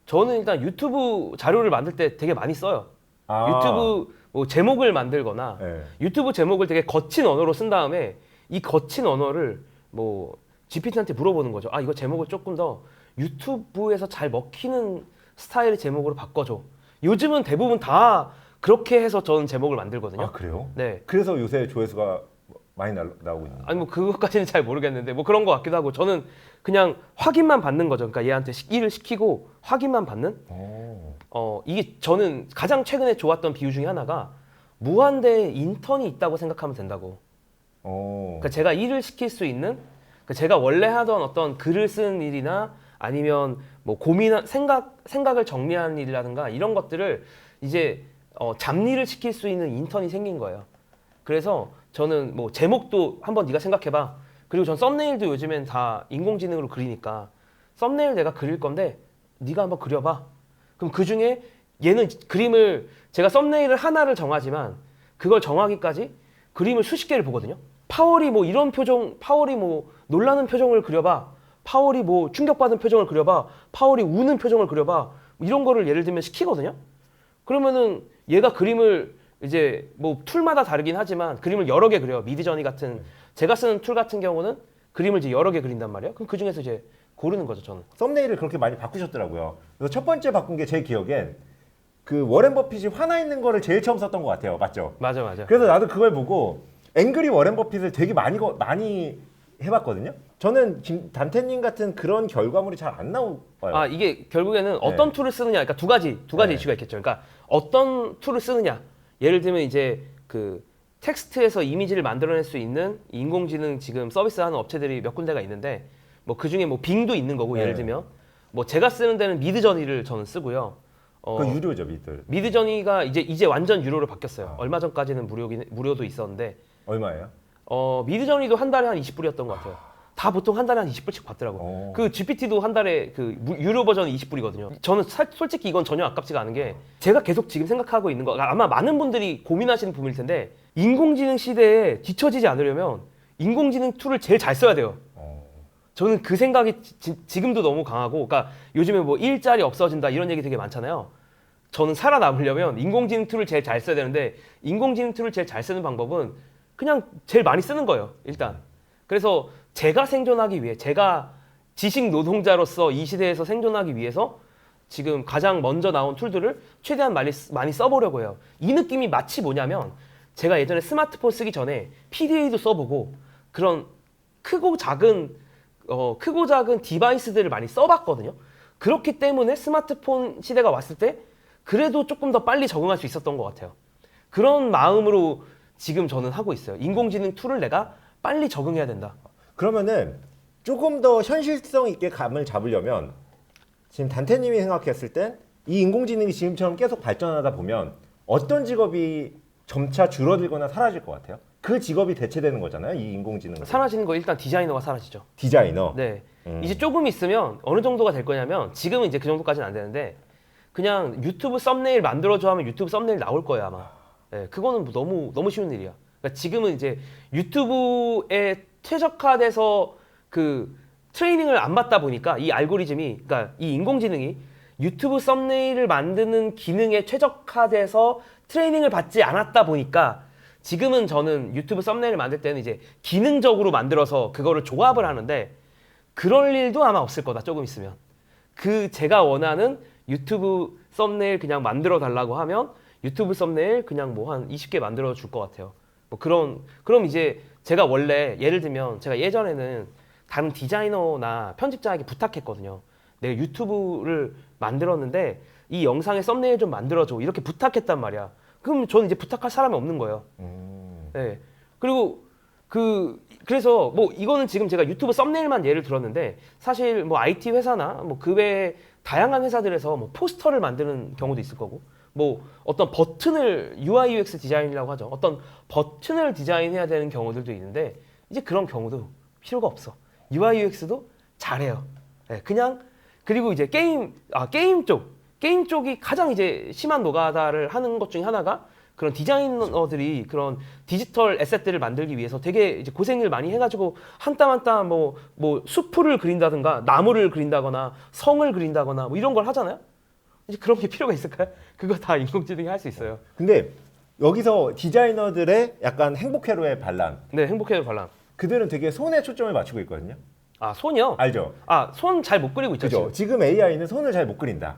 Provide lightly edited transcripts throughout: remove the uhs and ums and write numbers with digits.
저는 일단 유튜브 자료를 만들 때 되게 많이 써요. 유튜브 뭐 제목을 만들거나 네. 유튜브 제목을 되게 거친 언어로 쓴 다음에 이 거친 언어를 뭐 GPT한테 물어보는 거죠. 아, 이거 제목을 조금 더 유튜브에서 잘 먹히는 스타일의 제목으로 바꿔줘. 요즘은 대부분 다 그렇게 해서 저는 제목을 만들거든요. 아, 그래요? 네. 그래서 요새 조회수가 많이 나오고 있는 거예요? 아니 뭐 그것까지는 잘 모르겠는데 뭐 그런 것 같기도 하고 저는 그냥 확인만 받는 거죠. 그러니까 얘한테 일을 시키고 확인만 받는. 이게 저는 가장 최근에 좋았던 비유 중에 하나가 무한대 인턴이 있다고 생각하면 된다고. 그러니까 제가 일을 시킬 수 있는, 그러니까 제가 원래 하던 어떤 글을 쓰는 일이나 아니면 뭐 고민, 생각을 정리하는 일이라든가 이런 것들을 이제 잡일을 시킬 수 있는 인턴이 생긴 거예요. 그래서 저는 뭐 제목도 한번 네가 생각해봐. 그리고 전 썸네일도 요즘엔 다 인공지능으로 그리니까 썸네일 내가 그릴 건데 네가 한번 그려봐. 그럼 그 중에 얘는 그림을 제가 썸네일을 하나를 정하지만 그걸 정하기까지 그림을 수십 개를 보거든요. 파월이 뭐 이런 표정, 파월이 뭐 놀라는 표정을 그려봐. 파월이 뭐 충격받은 표정을 그려봐. 파월이 우는 표정을 그려봐. 이런 거를 예를 들면 시키거든요. 그러면은 얘가 그림을 이제 뭐 툴마다 다르긴 하지만 그림을 여러 개 그려요. 미드저니 같은 제가 쓰는 툴 같은 경우는 그림을 이제 여러 개 그린단 말이에요. 그럼 그 중에서 이제 고르는 거죠, 저는. 썸네일을 그렇게 많이 바꾸셨더라고요. 그래서 첫 번째 바꾼 게 제 기억엔 그 워렌 버핏이 화나 있는 거를 제일 처음 썼던 것 같아요. 맞죠? 맞아, 맞아. 그래서 나도 그걸 보고 앵그리 워렌 버핏을 되게 많이 해봤거든요. 저는 단테님 같은 그런 결과물이 잘 안 나와요. 아, 이게 결국에는 어떤 툴을 쓰느냐, 그러니까 두 가지 이슈가 있겠죠. 그러니까 어떤 툴을 쓰느냐. 예를 들면 이제 그 텍스트에서 이미지를 만들어낼 수 있는 인공지능 지금 서비스하는 업체들이 몇 군데가 있는데 뭐 그 중에 뭐 빙도 있는 거고 예를 들면 뭐 제가 쓰는 데는 미드저니를 저는 쓰고요. 그 유료죠, 미드저니가 이제 완전 유료로 바뀌었어요. 얼마 전까지는 무료도 있었는데 얼마예요? 미드저니도 한 달에 한 20불이었던 것 같아요. 다 보통 한 달에 한 20불씩 받더라고. 그 GPT도 한 달에 그 유료 버전이 20불이거든요. 저는 솔직히 이건 전혀 아깝지가 않은 게 제가 계속 지금 생각하고 있는 거 아마 많은 분들이 고민하시는 부분일 텐데 인공지능 시대에 뒤처지지 않으려면 인공지능 툴을 제일 잘 써야 돼요. 저는 그 생각이 지금도 너무 강하고, 그러니까 요즘에 뭐 일자리 없어진다 이런 얘기 되게 많잖아요. 저는 살아남으려면 인공지능 툴을 제일 잘 써야 되는데 인공지능 툴을 제일 잘 쓰는 방법은 그냥 제일 많이 쓰는 거예요, 일단. 그래서 제가 생존하기 위해, 제가 지식 노동자로서 이 시대에서 생존하기 위해서 지금 가장 먼저 나온 툴들을 최대한 많이 써보려고 해요. 이 느낌이 마치 뭐냐면 제가 예전에 스마트폰 쓰기 전에 PDA도 써보고 그런 크고 작은 디바이스들을 많이 써봤거든요. 그렇기 때문에 스마트폰 시대가 왔을 때 그래도 조금 더 빨리 적응할 수 있었던 것 같아요. 그런 마음으로 지금 저는 하고 있어요. 인공지능 툴을 내가 빨리 적응해야 된다. 그러면은 조금 더 현실성 있게 감을 잡으려면 지금 단테님이 생각했을 땐 이 인공지능이 지금처럼 계속 발전하다 보면 어떤 직업이 점차 줄어들거나 사라질 것 같아요? 그 직업이 대체되는 거잖아요, 이 인공지능은. 사라지는 거 일단 디자이너가 사라지죠. 디자이너? 네. 이제 조금 있으면 어느 정도가 될 거냐면 지금은 이제 그 정도까지는 안 되는데 그냥 유튜브 썸네일 만들어줘 하면 유튜브 썸네일 나올 거예요, 아마. 네, 그거는 뭐 너무 쉬운 일이야. 그러니까 지금은 이제 유튜브에 최적화돼서 그 트레이닝을 안 받다 보니까 이 알고리즘이, 그러니까 이 인공지능이 유튜브 썸네일을 만드는 기능에 최적화돼서 트레이닝을 받지 않았다 보니까 지금은 저는 유튜브 썸네일을 만들 때는 이제 기능적으로 만들어서 그거를 조합을 하는데 그럴 일도 아마 없을 거다, 조금 있으면. 제가 원하는 유튜브 썸네일 그냥 만들어 달라고 하면 유튜브 썸네일 그냥 뭐 한 20개 만들어 줄 것 같아요. 뭐 그럼 이제 제가 원래 예를 들면 제가 예전에는 다른 디자이너나 편집자에게 부탁했거든요. 내가 유튜브를 만들었는데 이 영상의 썸네일 좀 만들어줘 이렇게 부탁했단 말이야. 그럼 저는 이제 부탁할 사람이 없는 거예요. 네. 그리고 그래서 뭐 이거는 지금 제가 유튜브 썸네일만 예를 들었는데 사실 뭐 IT 회사나 뭐 그 외에 다양한 회사들에서 뭐 포스터를 만드는 경우도 있을 거고 뭐 어떤 버튼을 UI UX 디자인이라고 하죠. 어떤 버튼을 디자인해야 되는 경우들도 있는데 이제 그런 경우도 필요가 없어. UI UX도 잘해요. 네, 그냥 그리고 이제 게임 쪽이 가장 이제 심한 노가다를 하는 것 중에 하나가 그런 디자이너들이 그런 디지털 에셋들을 만들기 위해서 되게 이제 고생을 많이 해가지고 한 땀 한 땀 뭐 숲을 그린다든가 나무를 그린다거나 성을 그린다거나 뭐 이런 걸 하잖아요. 이제 그런 게 필요가 있을까요? 그거 다 인공지능이 할 수 있어요. 근데 여기서 디자이너들의 약간 행복회로의 반란. 네, 행복해요 관람. 그들은 되게 손에 초점을 맞추고 있거든요. 아 손이요? 알죠? 아 손 잘 못 그리고 있죠. 그죠? 지금. 지금 AI는 손을 잘 못 그린다.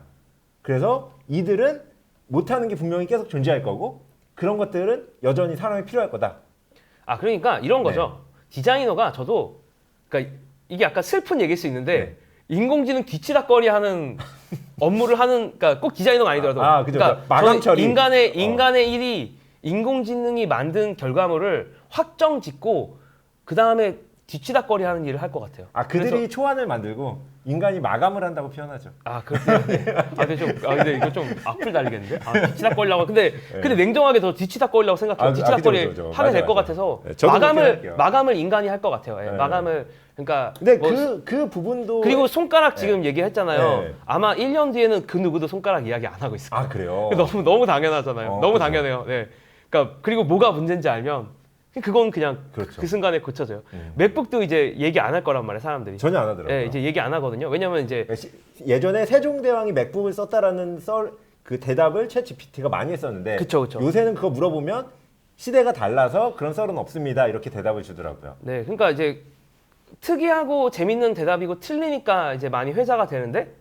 그래서 이들은 못하는 게 분명히 계속 존재할 거고 그런 것들은 여전히 사람이 필요할 거다. 아 그러니까 이런 거죠. 디자이너가 저도 그러니까 이게 약간 슬픈 얘기일 수 있는데 인공지능 뒤치다거리하는 업무를 하는 그러니까 꼭 디자이너가 아니더라도 아, 그죠. 그러니까 마감 저는 처리. 인간의 일이 인공지능이 만든 결과물을 확정 짓고 그 다음에 뒤치다거리하는 일을 할 것 같아요. 아, 그들이 그래서- 초안을 만들고 인간이 마감을 한다고 표현하죠. 아 그렇게 근데 이거 좀 악플 달리겠는데? 아 뒤치다거리려고 근데 냉정하게 더 뒤치다거리려고 생각해요. 뒤치다거리 그죠. 하게 될 것 맞아요. 같아서 네, 저도 그렇게 할게요. 마감을 인간이 할 것 같아요. 예, 네. 마감을 그러니까 근데 뭐 그 부분도 그리고 손가락 지금 얘기했잖아요. 네. 아마 1년 뒤에는 그 누구도 손가락 이야기 안 하고 있을 거예요. 아, 그래요. 너무 당연하잖아요. 너무 그죠. 당연해요. 네. 그러니까 그리고 뭐가 문제인지 알면 그건 그냥 그렇죠. 그 순간에 고쳐져요. 맥북도 이제 얘기 안 할 거란 말이에요, 사람들이. 전혀 안 하더라고요. 네, 이제 얘기 안 하거든요. 왜냐면 이제 예전에 세종대왕이 맥북을 썼다라는 그 대답을 챗 GPT가 많이 했었는데 그쵸. 요새는 그거 물어보면 시대가 달라서 그런 썰은 없습니다. 이렇게 대답을 주더라고요. 네, 그러니까 이제 특이하고 재밌는 대답이고 틀리니까 이제 많이 회자가 되는데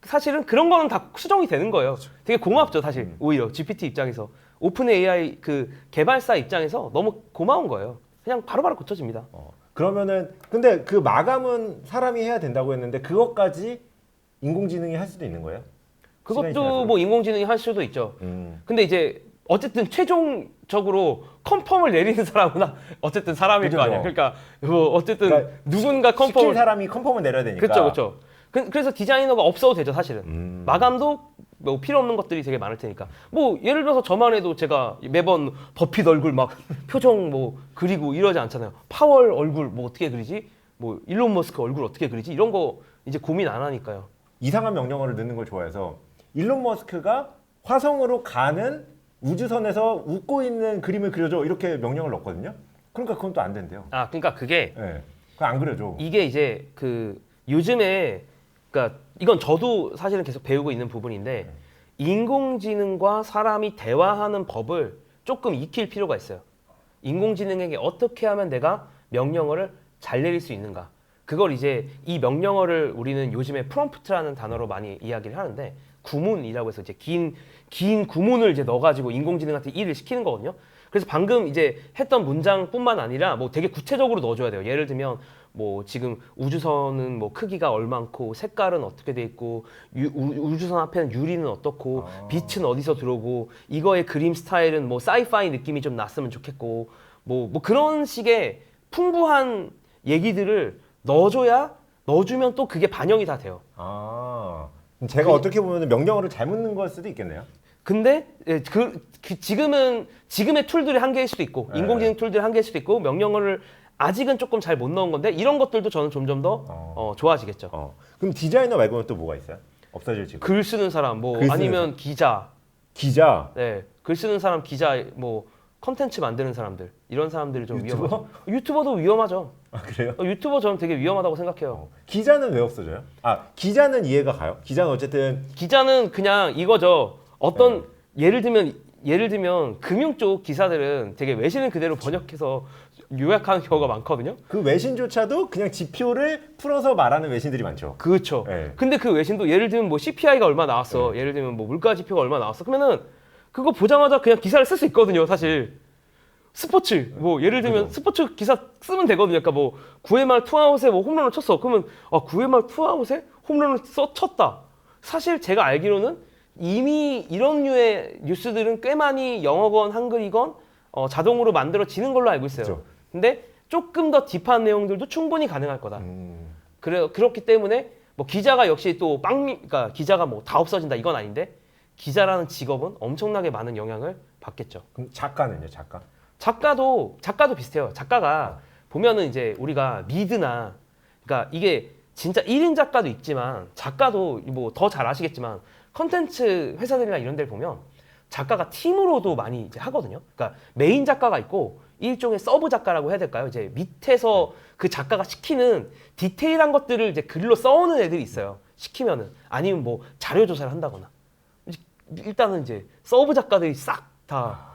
사실은 그런 거는 다 수정이 되는 거예요. 되게 고맙죠, 사실. 오히려 GPT 입장에서 오픈 AI 그 개발사 입장에서 너무 고마운 거예요. 그냥 바로바로 고쳐집니다. 그러면은 근데 그 마감은 사람이 해야 된다고 했는데 그것까지 인공지능이 할 수도 있는 거예요? 시간이 그것도 지날수록? 뭐 인공지능이 할 수도 있죠. 근데 이제 어쨌든 최종적으로 컨펌을 내리는 사람은 어쨌든 사람일 그죠. 거 아니야. 그러니까 뭐 어쨌든 그러니까 누군가 시킨 컨펌을 사람이 컨펌을 내려야 되니까. 그렇죠. 그래서 디자이너가 없어도 되죠, 사실은. 마감도 뭐 필요 없는 것들이 되게 많을 테니까. 뭐 예를 들어서 저만 해도 제가 매번 버핏 얼굴 막 표정 뭐 그리고 이러지 않잖아요. 파월 얼굴 뭐 어떻게 그리지? 뭐 일론 머스크 얼굴 어떻게 그리지? 이런 거 이제 고민 안 하니까요. 이상한 명령어를 넣는 걸 좋아해서 일론 머스크가 화성으로 가는 우주선에서 웃고 있는 그림을 그려줘 이렇게 명령을 넣었거든요. 그러니까 그건 또 안 된대요. 아, 그러니까 그게 네. 그건 안 그려줘. 이게 이제 그 요즘에 그러니까 이건 저도 사실은 계속 배우고 있는 부분인데 인공지능과 사람이 대화하는 법을 조금 익힐 필요가 있어요. 인공지능에게 어떻게 하면 내가 명령어를 잘 내릴 수 있는가? 그걸 이제 이 명령어를 우리는 요즘에 프롬프트라는 단어로 많이 이야기를 하는데 구문이라고 해서 이제 긴 구문을 이제 넣어가지고 인공지능한테 일을 시키는 거거든요. 그래서 방금 이제 했던 문장뿐만 아니라 뭐 되게 구체적으로 넣어줘야 돼요. 예를 들면 뭐 지금 우주선은 뭐 크기가 얼만고 색깔은 어떻게 돼 있고 우주선 앞에는 유리는 어떻고 빛은 어디서 들어오고 이거의 그림 스타일은 뭐 사이파이 느낌이 좀 났으면 좋겠고 뭐 그런 식의 풍부한 얘기들을 넣어주면 또 그게 반영이 다 돼요. 아, 그럼 제가 어떻게 보면 명령어를 잘못 넣은 걸 수도 있겠네요. 근데 지금의 툴들이 한계일 수도 있고 네. 인공지능 툴들이 한계일 수도 있고 명령어를 아직은 조금 잘 못 넣은 건데 이런 것들도 저는 점점 더 좋아지겠죠. 그럼 디자이너 말고는 또 뭐가 있어요? 없어질 지금. 글 쓰는 사람 뭐 글 쓰는 아니면 기자, 기자, 네, 글 쓰는 사람 기자 뭐 컨텐츠 만드는 사람들 이런 사람들이 좀 유튜버? 위험하죠. 유튜버도 위험하죠. 아, 그래요? 유튜버 저는 되게 위험하다고 생각해요. 기자는 왜 없어져요? 아, 기자는 이해가 가요. 기자는 어쨌든 기자는 그냥 이거죠. 어떤 예를 들면 금융 쪽 기사들은 되게 외신을 그대로 번역해서 요약하는 경우가 많거든요. 그 외신조차도 그냥 지표를 풀어서 말하는 외신들이 많죠. 그렇죠. 네. 근데 그 외신도 예를 들면 뭐 CPI가 얼마 나왔어. 예를 들면 뭐 물가 지표가 얼마 나왔어. 그러면은 그거 보자마자 그냥 기사를 쓸 수 있거든요, 사실. 스포츠 뭐 예를 들면 그죠. 스포츠 기사 쓰면 되거든요. 그러니까 뭐 9회 말 투아웃에 뭐 홈런을 쳤어. 그러면 9회 말 투아웃에 홈런을 쳤다. 사실 제가 알기로는 이미 이런 류의 뉴스들은 꽤 많이 영어건 한글이건 자동으로 만들어지는 걸로 알고 있어요. 그죠. 근데 조금 더 딥한 내용들도 충분히 가능할 거다. 그렇기 때문에 뭐 기자가 역시 또 그러니까 기자가 뭐 다 없어진다 이건 아닌데 기자라는 직업은 엄청나게 많은 영향을 받겠죠. 그럼 작가는요, 작가? 작가도 비슷해요. 작가가 보면은 이제 우리가 미드나 그러니까 이게 진짜 1인 작가도 있지만 작가도 뭐 더 잘 아시겠지만 컨텐츠 회사들이나 이런 데를 보면 작가가 팀으로도 많이 이제 하거든요. 그러니까 메인 작가가 있고 일종의 서브 작가라고 해야 될까요? 이제 밑에서 그 작가가 시키는 디테일한 것들을 이제 글로 써오는 애들이 있어요. 시키면은 아니면 뭐 자료 조사를 한다거나 일단은 이제 서브 작가들이 싹 다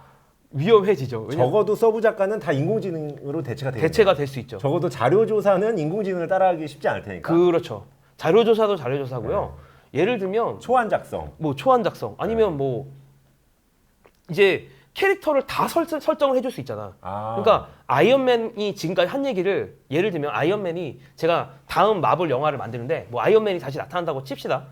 위험해지죠. 왜냐면 적어도 서브 작가는 다 인공지능으로 대체가 되겠네요. 대체가 될 수 있죠. 적어도 자료 조사는 인공지능을 따라하기 쉽지 않을 테니까. 그렇죠. 자료조사도 자료조사고요. 예를 들면 초안 작성. 뭐 초안 작성 아니면 뭐 이제 캐릭터를 다 설정을 해줄 수 있잖아. 아. 그러니까 아이언맨이 지금까지 한 얘기를 예를 들면 아이언맨이 제가 다음 마블 영화를 만드는데 뭐 아이언맨이 다시 나타난다고 칩시다.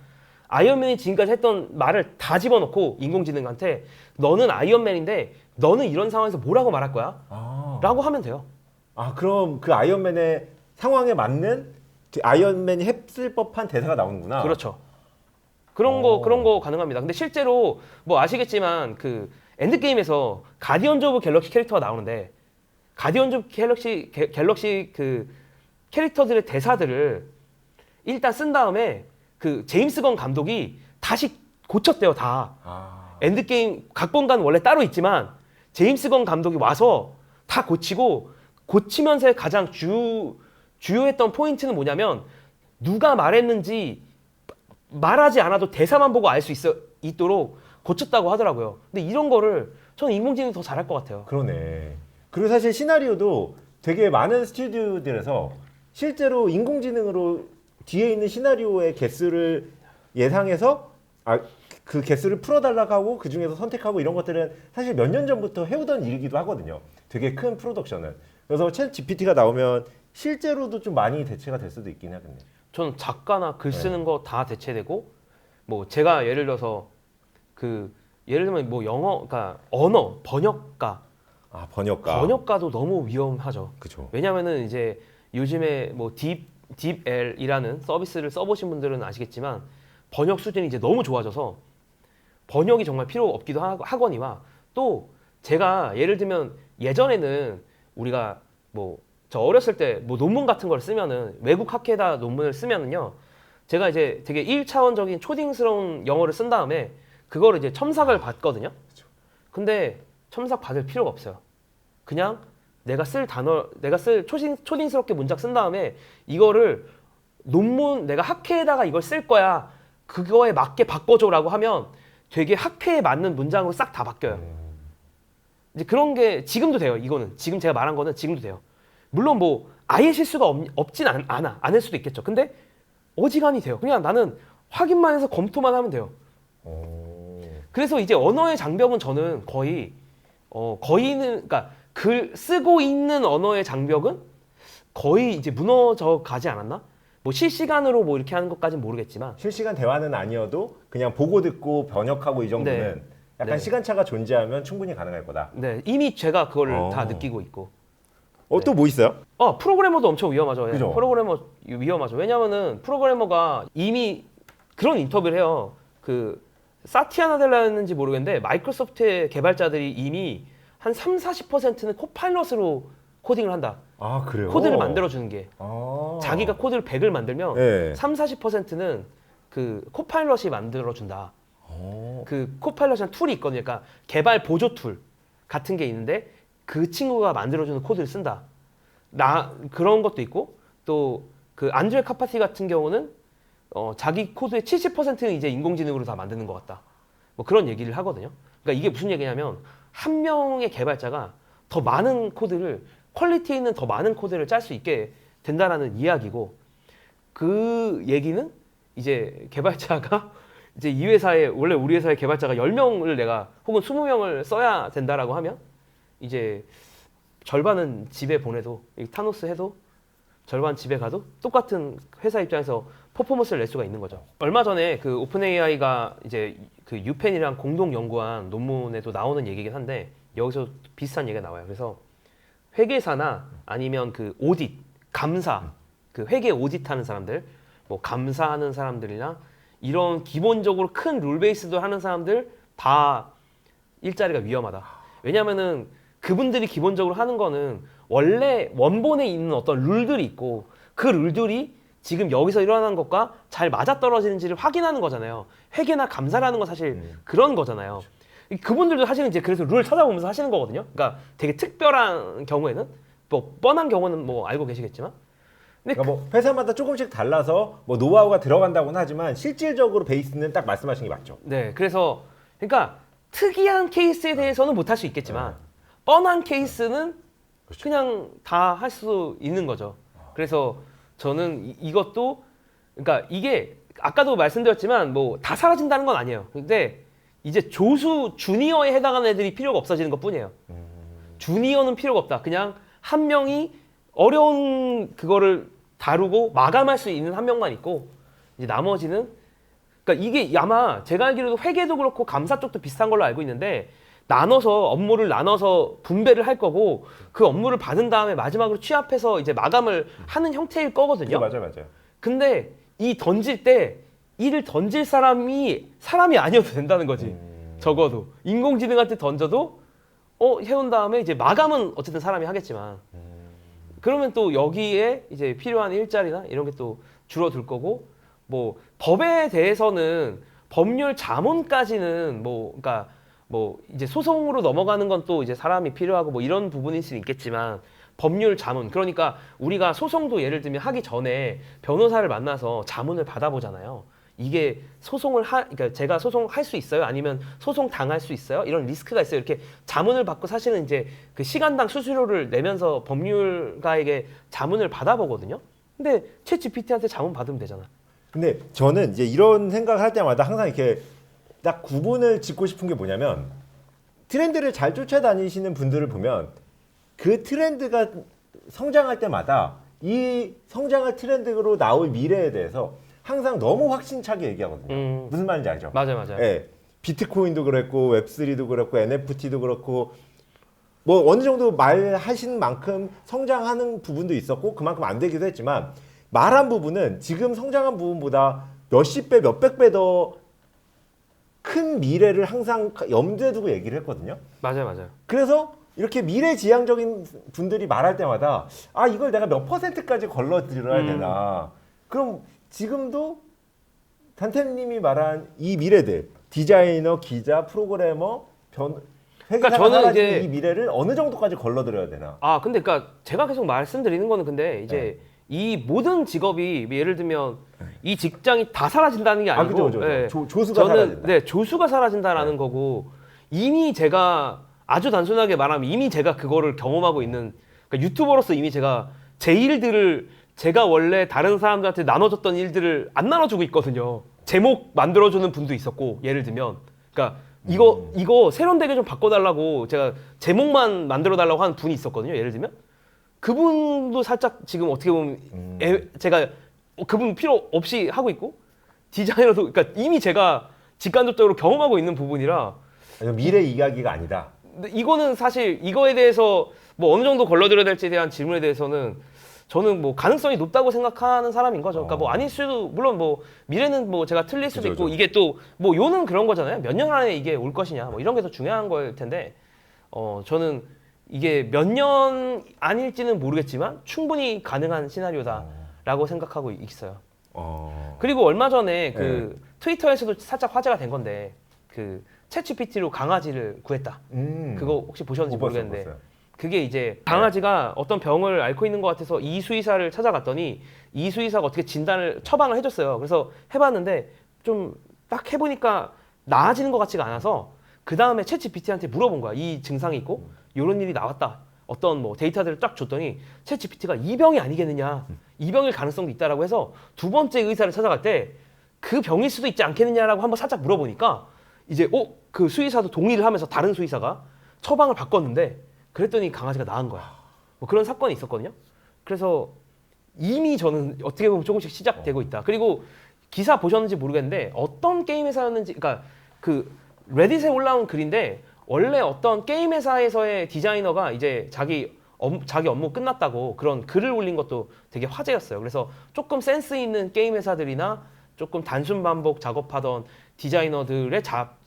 아이언맨이 지금까지 했던 말을 다 집어넣고 인공지능한테 너는 아이언맨인데 너는 이런 상황에서 뭐라고 말할 거야? 아. 라고 하면 돼요. 아, 그럼 그 아이언맨의 상황에 맞는 그 아이언맨이 했을 법한 대사가 나오는구나. 그렇죠. 그런 거 가능합니다. 근데 실제로 뭐 아시겠지만 그 엔드게임에서 가디언즈 오브 갤럭시 캐릭터가 나오는데 가디언즈 오브 갤럭시 그 캐릭터들의 대사들을 일단 쓴 다음에 그 제임스 건 감독이 다시 고쳤대요, 다. 아. 엔드게임 각본가는 원래 따로 있지만 제임스 건 감독이 와서 다 고치면서의 가장 주요했던 포인트는 뭐냐면 누가 말했는지 말하지 않아도 대사만 보고 알 수 있도록 고쳤다고 하더라고요. 근데 이런 거를 저는 인공지능이 더 잘할 것 같아요. 그러네. 그리고 사실 시나리오도 되게 많은 스튜디오들에서 실제로 인공지능으로 뒤에 있는 시나리오의 개수를 예상해서 그 개수를 풀어달라고 하고 그 중에서 선택하고 이런 것들은 사실 몇 년 전부터 해오던 일이기도 하거든요. 되게 큰 프로덕션은. 그래서 챗 GPT가 나오면 실제로도 좀 많이 대체가 될 수도 있긴 하겠네요. 저는 작가나 글 쓰는 거 다 대체되고 뭐 제가 예를 들어서 그 예를 들면 뭐 영어 그러니까 언어 번역가 아, 번역가. 번역가도 너무 위험하죠. 그죠. 왜냐면은 이제 요즘에 뭐 딥L이라는 서비스를 써보신 분들은 아시겠지만 번역 수준이 이제 너무 좋아져서 번역이 정말 필요 없기도 하거니와 또 제가 예를 들면 예전에는 우리가 뭐 저 어렸을 때 뭐 논문 같은 걸 쓰면은 외국 학회에다 논문을 쓰면은요 제가 이제 되게 1차원적인 초딩스러운 영어를 쓴 다음에 그거를 이제 첨삭을 받거든요. 근데 첨삭 받을 필요가 없어요. 그냥 내가 쓸 초딩스럽게 문장 쓴 다음에 이거를 논문 내가 학회에다가 이걸 쓸 거야. 그거에 맞게 바꿔줘라고 하면 되게 학회에 맞는 문장으로 싹 다 바뀌어요. 이제 그런 게 지금도 돼요. 이거는 지금 제가 말한 거는 지금도 돼요. 물론 뭐 아예 실수가 없진 않아. 않을 수도 있겠죠. 근데 어지간히 돼요. 그냥 나는 확인만 해서 검토만 하면 돼요. 그래서 이제 언어의 장벽은 저는 거의는 그러니까 글 쓰고 있는 언어의 장벽은 거의 이제 무너져 가지 않았나? 뭐 실시간으로 뭐 이렇게 하는 것까지는 모르겠지만 실시간 대화는 아니어도 그냥 보고 듣고 번역하고 이 정도는 네. 약간 네. 시간차가 존재하면 충분히 가능할 거다. 네, 이미 제가 그걸 다 느끼고 있고. 또 뭐 있어요? 프로그래머도 엄청 위험하죠. 예. 그죠? 프로그래머 위험하죠. 왜냐면은 프로그래머가 이미 그런 인터뷰를 해요. 그 사티아 나델라였는지 모르겠는데 마이크로소프트의 개발자들이 이미 한 30-40%는 코파일럿으로 코딩을 한다. 아, 그래요? 코드를 만들어주는 게. 아. 자기가 코드를 100을 만들면 네. 30-40%는 그 코파일럿이 만들어준다. 그 코파일럿이라는 툴이 있거든요. 그러니까 개발 보조 툴 같은 게 있는데 그 친구가 만들어주는 코드를 쓴다. 그런 것도 있고 또 그 안드레 카파티 같은 경우는 자기 코드의 70%는 이제 인공지능으로 다 만드는 것 같다. 뭐 그런 얘기를 하거든요. 그러니까 이게 무슨 얘기냐면 한 명의 개발자가 더 많은 코드를 퀄리티 있는 더 많은 코드를 짤 수 있게 된다라는 이야기고 그 얘기는 이제 개발자가 이제 이 회사에 원래 우리 회사의 개발자가 10명을 내가 혹은 20명을 써야 된다라고 하면 이제 절반은 집에 보내도 타노스 해도 절반 집에 가도 똑같은 회사 입장에서 퍼포먼스를 낼 수가 있는 거죠. 얼마 전에 그 오픈 AI가 이제 그 유펜이랑 공동 연구한 논문에도 나오는 얘기긴 한데 여기서 비슷한 얘기가 나와요. 그래서 회계사나 아니면 그 오딧, 감사, 그 회계 오딧하는 사람들, 뭐 감사하는 사람들이나 이런 기본적으로 큰 룰 베이스도 하는 사람들 다 일자리가 위험하다. 왜냐면은 그분들이 기본적으로 하는 거는 원래 원본에 있는 어떤 룰들이 있고 그 룰들이 지금 여기서 일어나는 것과 잘 맞아떨어지는지를 확인하는 거잖아요. 회계나 감사라는 건 사실 그런 거잖아요. 그분들도 사실은 이제 그래서 룰을 찾아보면서 하시는 거거든요. 그러니까 되게 특별한 경우에는 뭐 뻔한 경우는 뭐 알고 계시겠지만 근데 그러니까 뭐 회사마다 조금씩 달라서 뭐 노하우가 들어간다고는 하지만 실질적으로 베이스는 딱 말씀하신 게 맞죠. 네, 그래서 그러니까 특이한 케이스에 대해서는 못할 수 있겠지만 뻔한 케이스는 그렇죠. 그냥 다 할 수 있는 거죠. 그래서 저는 이것도 그러니까 이게 아까도 말씀드렸지만 뭐 다 사라진다는 건 아니에요. 근데 이제 조수 주니어에 해당하는 애들이 필요가 없어지는 것뿐이에요. 주니어는 필요가 없다. 그냥 한 명이 어려운 그거를 다루고 마감할 수 있는 한 명만 있고 이제 나머지는 그러니까 이게 아마 제가 알기로도 회계도 그렇고 감사 쪽도 비슷한 걸로 알고 있는데 나눠서 업무를 나눠서 분배를 할 거고 그 업무를 받은 다음에 마지막으로 취합해서 이제 마감을 하는 형태일 거거든요. 맞아요. 근데 이 던질 때 이를 던질 사람이 아니어도 된다는 거지. 적어도 인공지능한테 던져도 해온 다음에 이제 마감은 어쨌든 사람이 하겠지만 그러면 또 여기에 이제 필요한 일자리나 이런 게 또 줄어들 거고 뭐 법에 대해서는 법률 자문까지는 그러니까 이제 소송으로 넘어가는 건 또 이제 사람이 필요하고 뭐 이런 부분일 수는 있겠지만 법률 자문 그러니까 우리가 소송도 예를 들면 하기 전에 변호사를 만나서 자문을 받아보잖아요. 이게 그러니까 제가 소송할 수 있어요? 아니면 소송 당할 수 있어요? 이런 리스크가 있어요. 이렇게 자문을 받고 사실은 이제 그 시간당 수수료를 내면서 법률가에게 자문을 받아보거든요. 근데 챗 GPT한테 자문 받으면 되잖아. 근데 저는 이제 이런 생각을 할 때마다 항상 이렇게 딱 구분을 짓고 싶은 게 뭐냐면 트렌드를 잘 쫓아다니시는 분들을 보면 그 트렌드가 성장할 때마다 이 성장할 트렌드로 나올 미래에 대해서 항상 너무 확신차게 얘기하거든요. 무슨 말인지 알죠? 맞아요. 예, 비트코인도 그랬고 웹3도 그렇고 NFT도 그렇고 뭐 어느 정도 말하신 만큼 성장하는 부분도 있었고 그만큼 안 되기도 했지만 말한 부분은 지금 성장한 부분보다 몇십 배, 몇백 배 더 큰 미래를 항상 염두에 두고 얘기를 했거든요. 맞아요. 그래서 이렇게 미래지향적인 분들이 말할 때마다 아 이걸 내가 몇 %까지 걸러들여야 되나. 그럼 지금도 단테님이 말한 이 미래들 디자이너, 기자, 프로그래머, 회계사가 저는 사라지는 이제 이 미래를 어느 정도까지 걸러들여야 되나. 근데 그러니까 제가 계속 말씀드리는 거는 근데 이제 이 모든 직업이 예를 들면 이 직장이 다 사라진다는 게 아니고 그죠. 조수가 저는 사라진다. 조수가 사라진다라는 거고 이미 제가 아주 단순하게 말하면 이미 제가 그거를 경험하고 있는 그러니까 유튜버로서 이미 제가 제 일들을 제가 원래 다른 사람들한테 나눠줬던 일들을 안 나눠주고 있거든요. 제목 만들어주는 분도 있었고 예를 들면 그러니까 이거 세련되게 좀 바꿔달라고 제가 제목만 만들어달라고 하는 분이 있었거든요. 예를 들면 그분도 살짝 지금 어떻게 보면 제가 그분 필요 없이 하고 있고 디자이너도 그러니까 이미 제가 직간접적으로 경험하고 있는 부분이라 미래 이야기가 아니다. 근데 이거는 사실 이거에 대해서 뭐 어느 정도 걸러들여야 될지에 대한 질문에 대해서는 저는 뭐 가능성이 높다고 생각하는 사람인 거죠. 그러니까 뭐 아닐 수도 물론 뭐 미래는 뭐 제가 틀릴 수도 있고 이게 또 뭐 요는 그런 거잖아요. 몇 년 안에 이게 올 것이냐 뭐 이런 게 더 중요한 거일 텐데 저는 이게 몇 년 아닐지는 모르겠지만 충분히 가능한 시나리오다라고 생각하고 있어요. 그리고 얼마 전에 그 트위터에서도 살짝 화제가 된 건데 그 챗GPT로 강아지를 구했다. 그거 혹시 보셨는지 모르겠는데 봤어요. 그게 이제 강아지가 어떤 병을 앓고 있는 것 같아서 이수의사를 찾아갔더니 이수의사가 어떻게 처방을 해줬어요. 그래서 해봤는데 좀 딱 해보니까 나아지는 것 같지가 않아서 그 다음에 챗GPT한테 물어본 거야. 이 증상이 있고 이런 일이 나왔다. 어떤 뭐 데이터들을 딱 줬더니 챗GPT가 이 병이 아니겠느냐. 이 병일 가능성도 있다라고 해서 두 번째 의사를 찾아갈 때 그 병일 수도 있지 않겠느냐라고 한번 살짝 물어보니까 이제 그 수의사도 동의를 하면서 다른 수의사가 처방을 바꿨는데 그랬더니 강아지가 나은 거야. 뭐 그런 사건이 있었거든요. 그래서 이미 저는 어떻게 보면 조금씩 시작되고 있다. 그리고 기사 보셨는지 모르겠는데 어떤 게임 회사였는지 그러니까 그 레딧에 올라온 글인데 원래 어떤 게임 회사에서의 디자이너가 이제 자기 업무 끝났다고 그런 글을 올린 것도 되게 화제였어요. 그래서 조금 센스 있는 게임 회사들이나 조금 단순 반복 작업하던 디자이너들의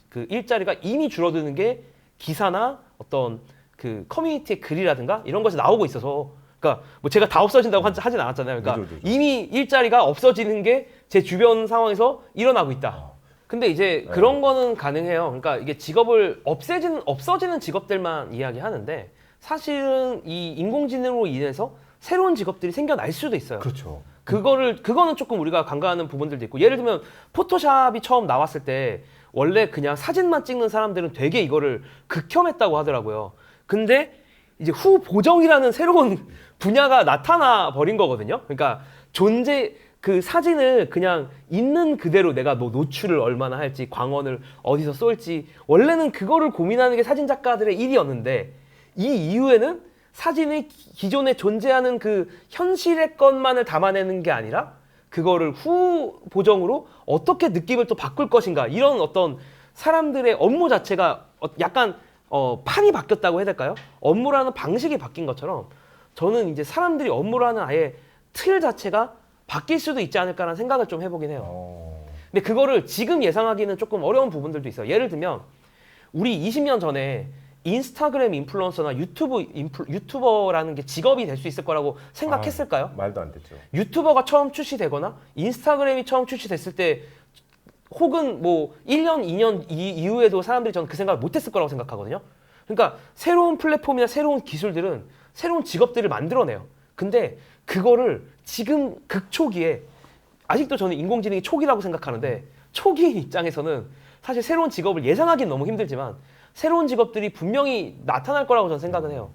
그 일자리가 이미 줄어드는 게 기사나 어떤 그 커뮤니티의 글이라든가 이런 것이 나오고 있어서 그러니까 뭐 제가 다 없어진다고 하진 않았잖아요. 그러니까 그죠. 이미 일자리가 없어지는 게 제 주변 상황에서 일어나고 있다. 근데 이제 그런 거는 가능해요. 그러니까 이게 직업을 없어지는 직업들만 이야기하는데 사실은 이 인공지능으로 인해서 새로운 직업들이 생겨날 수도 있어요. 그렇죠. 그거는 조금 우리가 간과하는 부분들도 있고 예를 들면 포토샵이 처음 나왔을 때 원래 그냥 사진만 찍는 사람들은 되게 이거를 극혐했다고 하더라고요. 근데 이제 후보정이라는 새로운 분야가 나타나 버린 거거든요. 그러니까 그 사진을 그냥 있는 그대로 내가 뭐 노출을 얼마나 할지, 광원을 어디서 쏠지, 원래는 그거를 고민하는 게 사진 작가들의 일이었는데, 이 이후에는 사진이 기존에 존재하는 그 현실의 것만을 담아내는 게 아니라 그거를 후보정으로 어떻게 느낌을 또 바꿀 것인가, 이런 어떤 사람들의 업무 자체가 약간 판이 바뀌었다고 해야 될까요? 업무라는 방식이 바뀐 것처럼 저는 이제 사람들이 업무를 하는 아예 틀 자체가 바뀔 수도 있지 않을까라는 생각을 좀 해보긴 해요. 근데 그거를 지금 예상하기는 조금 어려운 부분들도 있어요. 예를 들면 우리 20년 전에 인스타그램 인플루언서나 유튜버라는 게 직업이 될 수 있을 거라고 생각했을까요? 말도 안 됐죠. 유튜버가 처음 출시되거나 인스타그램이 처음 출시됐을 때 혹은 뭐 1년, 2년 이후에도 사람들이 저는 그 생각을 못했을 거라고 생각하거든요. 그러니까 새로운 플랫폼이나 새로운 기술들은 새로운 직업들을 만들어내요. 근데 그거를 지금 극초기에, 아직도 저는 인공지능이 초기라고 생각하는데, 초기인 입장에서는 사실 새로운 직업을 예상하기는 너무 힘들지만 새로운 직업들이 분명히 나타날 거라고 저는 생각은 해요.